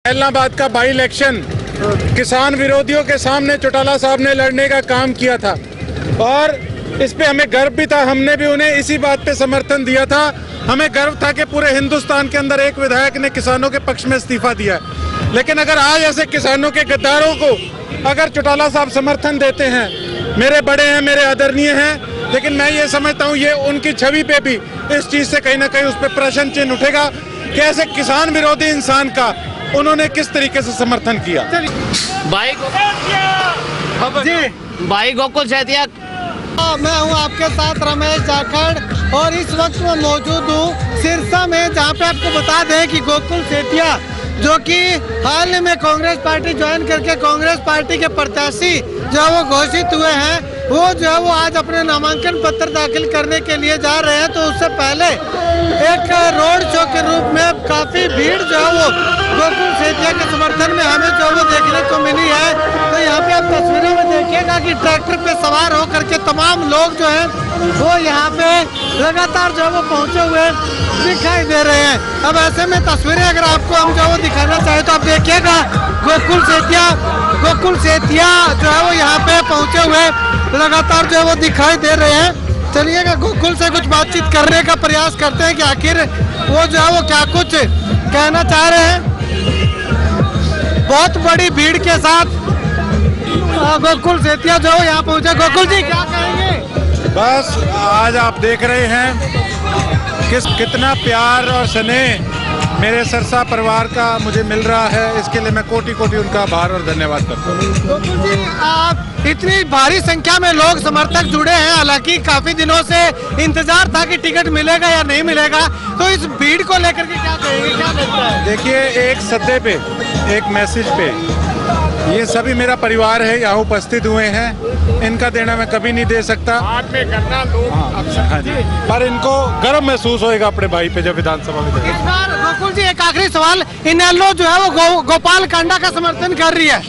इलाहाबाद का by election किसान विरोधियों के सामने चौटाला साहब ने लड़ने का काम किया था और इस पे हमें गर्व भी था। हमने भी उन्हें इसी बात पे समर्थन दिया था। हमें गर्व था कि पूरे हिंदुस्तान के अंदर एक विधायक ने किसानों के पक्ष में इस्तीफा दिया है। लेकिन अगर आज ऐसे किसानों के गद्दारों को अगर चौटाला साहब समर्थन देते हैं, मेरे बड़े हैं, मेरे आदरणीय हैं, लेकिन मैं ये समझता हूँ ये उनकी छवि पे भी इस चीज से कहीं ना कहीं उस पर प्रश्न चिन्ह उठेगा कि ऐसे किसान विरोधी इंसान का उन्होंने किस तरीके से समर्थन किया। भाई गोकुल सेतिया, मैं हूं आपके साथ रमेश जाखड़ और इस वक्त मैं मौजूद हूं सिरसा में, जहां पे आपको बता दें कि गोकुल सेतिया जो कि हाल में कांग्रेस पार्टी ज्वाइन करके कांग्रेस पार्टी के प्रत्याशी जो वो घोषित हुए हैं, वो जो है वो आज अपने नामांकन पत्र दाखिल करने के लिए जा रहे हैं। तो उससे पहले एक रोड शो के रूप में काफी भीड़ जो है वो गोकुल सेतिया के समर्थन में हमें जो वो देखने को मिली है। तो यहाँ पे आप तस्वीरों में देखिएगा कि ट्रैक्टर पे सवार होकर के तमाम लोग जो हैं वो यहाँ पे लगातार जो है वो पहुँचे हुए दिखाई दे रहे हैं। अब ऐसे में तस्वीरें अगर आपको हम जो वो दिखाना चाहे तो आप देखिएगा गोकुल सेतिया जो है वो यहाँ पे पहुँचे हुए लगातार जो है वो दिखाई दे रहे हैं। चलिएगा गोकुल से कुछ बातचीत करने का प्रयास करते हैं कि आखिर वो जो है वो क्या कुछ कहना चाह रहे हैं। बहुत बड़ी भीड़ के साथ गोकुल सेतिया जो है यहाँ पहुँचे। गोकुल जी क्या कहेंगे? बस आज आप देख रहे हैं कितना प्यार और स्नेह मेरे सरसा परिवार का मुझे मिल रहा है। इसके लिए मैं कोटि कोटि उनका आभार और धन्यवाद करता हूँ। गोकुल जी, आप इतनी भारी संख्या में लोग समर्थक जुड़े हैं, हालांकि काफी दिनों से इंतजार था कि टिकट मिलेगा या नहीं मिलेगा, तो इस भीड़ को लेकर के क्या कहेंगे, क्या लगता है? देखिए, एक सद्दे पे, एक मैसेज पे ये सभी मेरा परिवार है, यहाँ उपस्थित हुए हैं। इनका देना मैं कभी नहीं दे सकता। हाँ जी, पर इनको गर्व महसूस होएगा अपने भाई पे जब विधानसभा में। इस बार गोकुल जी एक आखिरी सवाल, इनेलो जो है वो गोपाल कांडा का समर्थन कर रही है।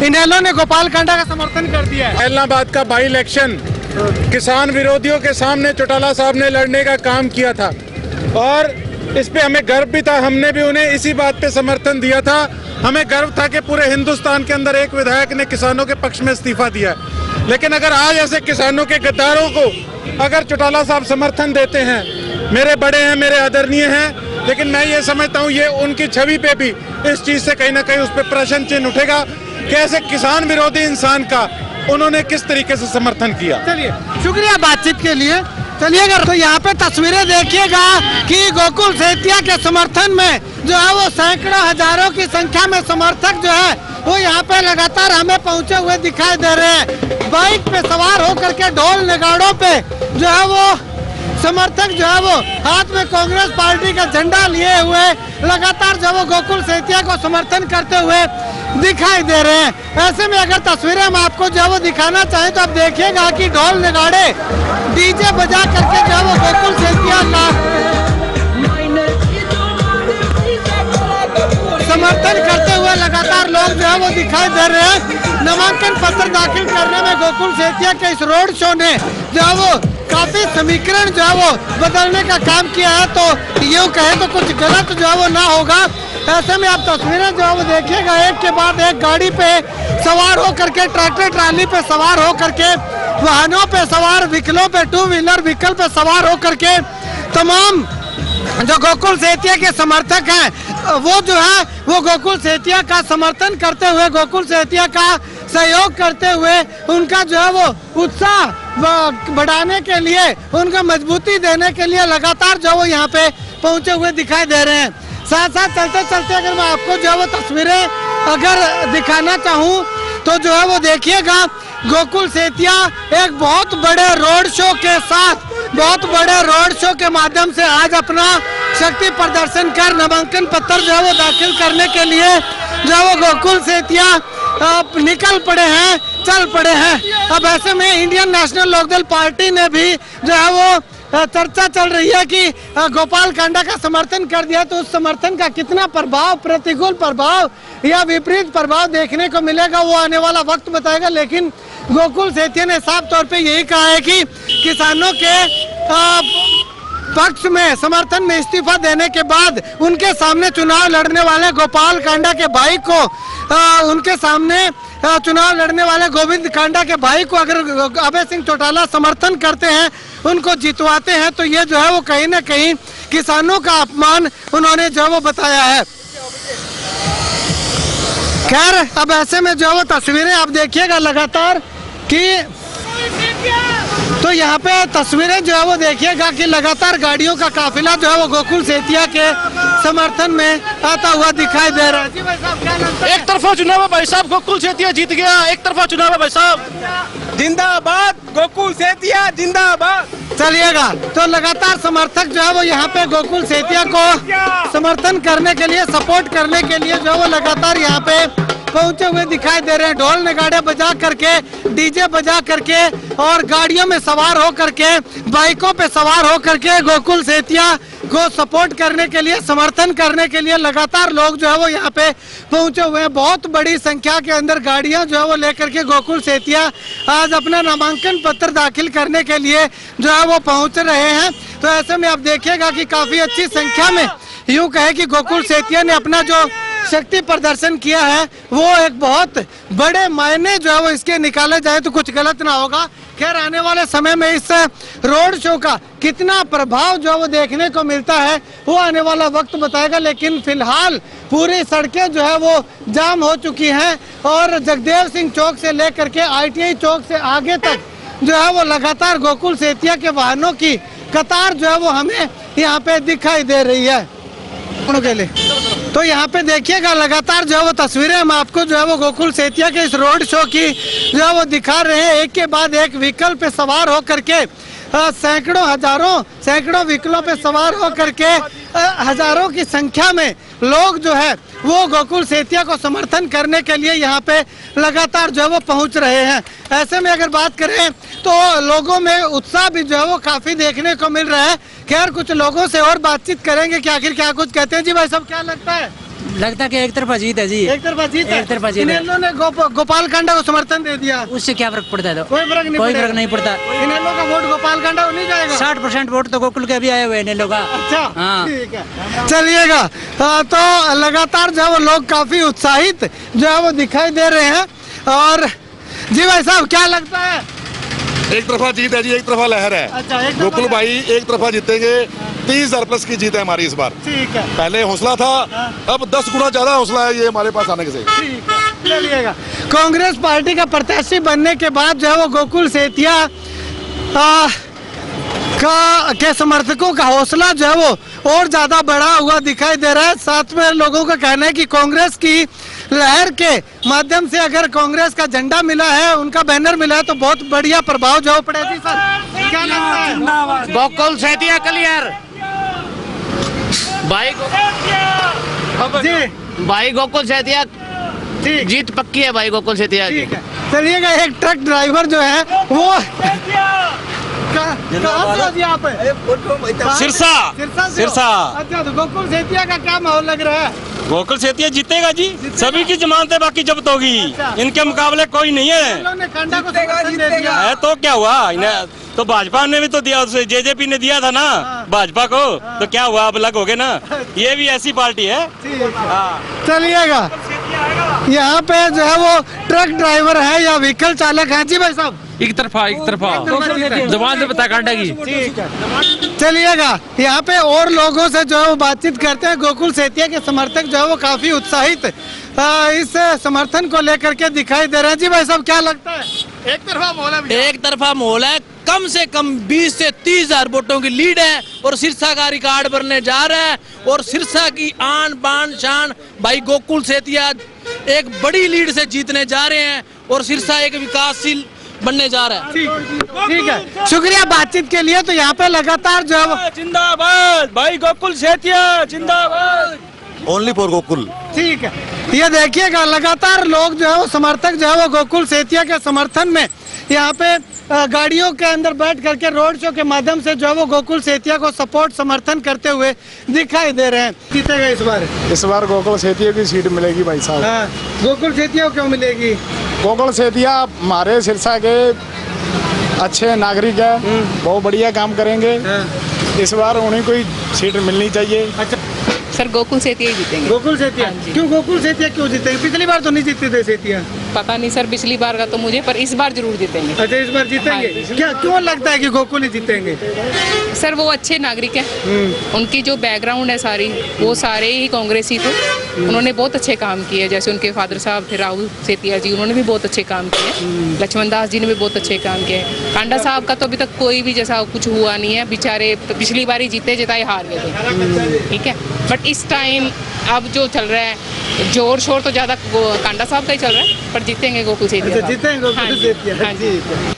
इनेलो ने गोपाल कांडा का समर्थन कर दिया है। इलाहाबाद का बाई इलेक्शन किसान विरोधियों के सामने चौटाला साहब ने लड़ने का काम किया था और इस पे हमें गर्व भी था। हमने भी उन्हें इसी बात पे समर्थन दिया था। हमें गर्व था कि पूरे हिंदुस्तान के अंदर एक विधायक ने किसानों के पक्ष में इस्तीफा दिया है। लेकिन अगर आज ऐसे किसानों के गद्दारों को अगर चौटाला साहब समर्थन देते हैं, मेरे बड़े हैं, मेरे आदरणीय हैं, लेकिन मैं ये समझता हूँ ये उनकी छवि पे भी इस चीज से कहीं ना कहीं उस पर प्रश्न चिन्ह उठेगा कि ऐसे किसान विरोधी इंसान का उन्होंने किस तरीके से समर्थन किया। चलिए, शुक्रिया बातचीत के लिए। चलिएगा तो यहाँ पे तस्वीरें देखिएगा कि गोकुल सेतिया के समर्थन में जो है वो सैकड़ों हजारों की संख्या में समर्थक जो है वो यहाँ पे लगातार हमें पहुँचे हुए दिखाई दे रहे हैं। बाइक पे सवार होकर के ढोल नगाड़ों पे जो है वो समर्थक जो है वो हाथ में कांग्रेस पार्टी का झंडा लिए हुए लगातार जो वो गोकुल सेतिया को समर्थन करते हुए दिखाई दे रहे हैं। ऐसे में अगर तस्वीरें हम आपको जो है वो दिखाना चाहें तो आप देखिएगा कि ढोल नगाड़े डीजे बजा करके जो है वो गोकुल सेतिया का समर्थन करते हुए लगातार लोग जो है वो दिखाई दे रहे हैं। नामांकन पत्र दाखिल करने में गोकुल सेतिया के इस रोड शो ने जो है वो काफी समीकरण जो है वो बदलने का काम किया है। तो यूँ कहे तो कुछ गलत जो है वो ना होगा। ऐसे में आप तस्वीरें जो है वो देखिएगा, एक के बाद एक गाड़ी पे सवार होकर के, ट्रैक्टर ट्राली पे सवार होकर के, वाहनों पे सवार, व्हीकलों पे, टू व्हीलर व्हीकल पे सवार होकर के तमाम जो गोकुल सेतिया के समर्थक हैं वो जो है वो गोकुल सेतिया का समर्थन करते हुए, गोकुल सेतिया का सहयोग करते हुए, उनका जो है वो उत्साह बढ़ाने के लिए, उनका मजबूती देने के लिए लगातार जो वो यहाँ पे पहुँचे हुए दिखाई दे रहे हैं। साथ साथ चलते चलते अगर मैं आपको जो है वो तस्वीरें अगर दिखाना चाहूँ तो जो है वो देखिएगा गोकुल सेतिया एक बहुत बड़े रोड शो के साथ, बहुत बड़े रोड शो के माध्यम से आज अपना शक्ति प्रदर्शन कर नामांकन पत्र जो है वो दाखिल करने के लिए जो है वो गोकुल सेतिया निकल पड़े हैं, चल पड़े हैं। अब ऐसे में इंडियन नेशनल लोकदल पार्टी ने भी जो है वो चर्चा चल रही है कि गोपाल कांडा का समर्थन कर दिया, तो उस समर्थन का कितना प्रभाव, प्रतिकूल प्रभाव या विपरीत प्रभाव देखने को मिलेगा वो आने वाला वक्त बताएगा। लेकिन गोकुल सेतिया ने साफ तौर पे यही कहा है कि किसानों के पक्ष में समर्थन में इस्तीफा देने के बाद उनके सामने चुनाव लड़ने वाले गोपाल कांडा के भाई को उनके सामने चुनाव लड़ने वाले गोविंद कांडा के भाई को अगर अभय सिंह चौटाला समर्थन करते हैं, उनको जितवाते हैं, तो ये जो है वो कहीं ना कहीं किसानों का अपमान उन्होंने जो है वो बताया है। खैर, अब ऐसे में जो है वो तस्वीरें आप देखिएगा लगातार कि तो यहाँ पे तस्वीरें जो है वो देखिएगा कि लगातार गाड़ियों का काफिला जो है वो गोकुल सेतिया के समर्थन में आता हुआ दिखाई दे रहा है। जी भाई साहब, क्या लगता है? एक तरफा चुनाव है भाई साहब, गोकुल सेतिया जीत गया। एक तरफा चुनाव है भाई साहब। जिंदाबाद गोकुल सेतिया जिंदाबाद। चलिएगा, तो लगातार समर्थक जो है वो यहाँ पे गोकुल सेतिया को समर्थन करने के लिए, सपोर्ट करने के लिए जो है वो लगातार यहाँ पे पहुंचे हुए दिखाई दे रहे हैं। ढोल नगाड़े बजा करके, डीजे बजा करके और गाड़ियों में सवार हो करके, बाइकों पे सवार हो करके गोकुल सेतिया को सपोर्ट करने के लिए, समर्थन करने के लिए लगातार लोग जो है वो यहाँ पे पहुंचे हुए हैं। बहुत बड़ी संख्या के अंदर गाड़ियां जो है वो लेकर के गोकुल सेतिया आज अपना नामांकन पत्र दाखिल करने के लिए जो है वो पहुंच रहे हैं। तो ऐसे में आप देखिएगा कि काफी अच्छी संख्या में, यूं कहे कि गोकुल सेतिया ने अपना जो शक्ति प्रदर्शन किया है वो एक बहुत बड़े मायने जो है वो इसके निकाले जाए तो कुछ गलत ना होगा। खैर, आने वाले समय में इस रोड शो का कितना प्रभाव जो है वो देखने को मिलता है वो आने वाला वक्त बताएगा, लेकिन फिलहाल पूरी सड़कें जो है वो जाम हो चुकी हैं और जगदेव सिंह चौक से लेकर के ITI चौक से आगे तक जो है वो लगातार गोकुल सेतिया के वाहनों की कतार जो है वो हमें यहाँ पे दिखाई दे रही है। के लिए तो यहाँ पे देखिएगा लगातार जो है वो तस्वीरें हम आपको जो है वो गोकुल सेतिया के इस रोड शो की जो है वो दिखा रहे हैं। एक के बाद एक व्हीकल पे सवार हो करके सैकड़ों व्हीकलों पे सवार हो करके हजारों की संख्या में लोग जो है वो गोकुल सेतिया को समर्थन करने के लिए यहाँ पे लगातार जो है वो पहुँच रहे हैं। ऐसे में अगर बात करें तो लोगों में उत्साह भी जो है वो काफी देखने को मिल रहा है। खैर, कुछ लोगों से और बातचीत करेंगे कि आखिर क्या कुछ कहते हैं। जी भाई साहब, क्या लगता है? लगता कि एक तरफा जीत है जी। एक तरफा जीत है? एक तरफा जीत है। इन्होंने गोपाल कांडा को समर्थन दे दिया, उससे क्या फर्क पड़ता है? तो कोई फर्क नहीं पड़ता। इनेलो का वोट गोपाल कांडा को नहीं जाएगा। 60% वोट तो गोकुल के भी आए हुए इनेलो का। अच्छा, हाँ, ठीक है। चलिएगा, तो लगातार जो है वो लोग काफी उत्साहित जो है वो दिखाई दे रहे हैं। और जी भाई साहब, क्या लगता है? एक तरफा जीत है जी, एक तरफा लहर है। अच्छा, गोकुल भाई एक तरफा जीतेंगे। 30,000 प्लस की जीत है हमारी इस बार। ठीक है। पहले हौसला था, अब 10 गुना ज्यादा हौसला है ये हमारे पास आने से। ठीक है, चलिएगा। कांग्रेस पार्टी का प्रत्याशी बनने के बाद जो है वो गोकुल सेतिया के समर्थकों का हौसला जो है वो और ज्यादा बढ़ा हुआ दिखाई दे रहा है। साथ में लोगों का कहना है कि कांग्रेस की लहर के माध्यम से अगर कांग्रेस का झंडा मिला है, उनका बैनर मिला है, तो बहुत बढ़िया प्रभाव जो पड़ेगा। जी सर, क्या लगता है? गोकुल सेतिया क्लियर भाई गोकुल सेतिया जीत पक्की है भाई गोकुल सेतिया की। चलिएगा, एक ट्रक ड्राइवर जो है वो सिरसा। अच्छा, तो गोकुल सेतिया का क्या माहौल लग रहा है? गोकुल सेतिया जीतेगा जी, सभी की जमानतें बाकी जब्त होगी। इनके मुकाबले कोई नहीं है। कांडा को समर्थन दे दिया है तो क्या हुआ? इन्हें तो भाजपा ने भी तो दिया, उसे JJP ने दिया था ना भाजपा को, तो क्या हुआ? अब अलग हो गए ना। ये भी ऐसी पार्टी है। चलिएगा, यहाँ पे जो है वो ट्रक ड्राइवर है या व्हीकल चालक है। जी भाई साहब, एक तरफा जवान से पता कांडा की। चलिएगा, यहाँ पे और लोगों से जो है वो बातचीत करते हैं। गोकुल सेतिया के समर्थक जो है वो काफी उत्साहित इस समर्थन को लेकर के दिखाई दे रहे हैं। जी भाई साहब, क्या लगता है? एक तरफा माहौल है। कम से कम 20 से 30,000 वोटों की लीड है और सिरसा का रिकॉर्ड बनने जा रहा है। और सिरसा की आन बान शान भाई गोकुल सेतिया एक बड़ी लीड से जीतने जा रहे हैं और सिरसा एक विकासशील बनने जा रहा है। ठीक है, शुक्रिया बातचीत के लिए। तो यहाँ पे लगातार जो है जिंदाबाद भाई गोकुल सेतिया जिंदाबाद। Only for Gokul. ठीक है, ये देखिएगा लगातार लोग जो है वो समर्थक जो है वो गोकुल सेतिया के समर्थन में यहाँ पे गाड़ियों के अंदर बैठ करके रोड शो के माध्यम से जो है वो गोकुल सेतिया को सपोर्ट समर्थन करते हुए दिखाई दे रहे हैं। जीतेगा इस बार गोकुल सेतिया की सीट मिलेगी भाई साहब। हाँ, गोकुल सेतिया क्यों मिलेगी? गोकुल सेतिया हमारे सिरसा के अच्छे नागरिक है, बहुत बढ़िया काम करेंगे इस बार उन्हें कोई सीट मिलनी चाहिए। अच्छा, सर गोकुल सेतिया ही जीतेंगे। गोकुल सेतिया? हाँ जी। क्यों गोकुल सेतिया क्यों जीतेंगे? पिछली बार तो नहीं जीते थे सेतिया। पता नहीं सर पिछली बार का तो मुझे, पर इस बार जरूर जीतेंगे। अच्छा, इस बार जीतेंगे? हाँ क्या क्यों लगता है कि गोकुल ही जीतेंगे? सर वो अच्छे नागरिक हैं, उनकी जो बैकग्राउंड है सारी, वो सारे ही कांग्रेसी थे। उन्होंने बहुत अच्छे काम किए, जैसे उनके फादर साहब थे राहुल सेतिया जी, उन्होंने भी बहुत अच्छे काम किए। लक्ष्मण दास जी ने भी बहुत अच्छे काम किए। कांडा साहब का तो अभी तक कोई भी जैसा कुछ हुआ नहीं है, बेचारे पिछली बार ही जीते जिताए हार गए थे, ठीक है। बट इस टाइम अब जो चल रहा है जोर शोर तो ज्यादा कांडा साहब का ही चल रहा है, पर जीतेंगे गोकुल सेतिया। अच्छा, जीतेंगे गोकुल सेतिया। हाँ जी।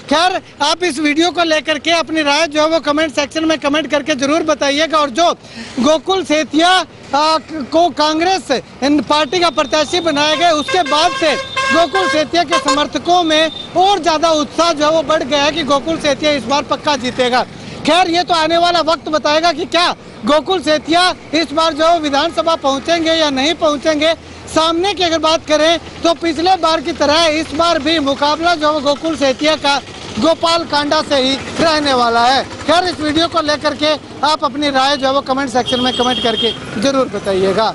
खैर, आप इस वीडियो को लेकर के अपनी राय जो है वो कमेंट सेक्शन में कमेंट करके जरूर बताइएगा। और जो गोकुल सेतिया को कांग्रेस पार्टी का प्रत्याशी बनाया गया, उसके बाद से गोकुल सेतिया के समर्थकों में और ज्यादा उत्साह जो है वो बढ़ गया है कि गोकुल सेतिया इस बार पक्का जीतेगा। खैर, ये तो आने वाला वक्त बताएगा कि क्या गोकुल सेतिया इस बार जो विधानसभा पहुंचेंगे या नहीं पहुंचेंगे। सामने की अगर बात करें तो पिछले बार की तरह इस बार भी मुकाबला जो गोकुल सेतिया का गोपाल कांडा से ही रहने वाला है। खैर, इस वीडियो को लेकर के आप अपनी राय जो है वो कमेंट सेक्शन में कमेंट करके जरूर बताइएगा।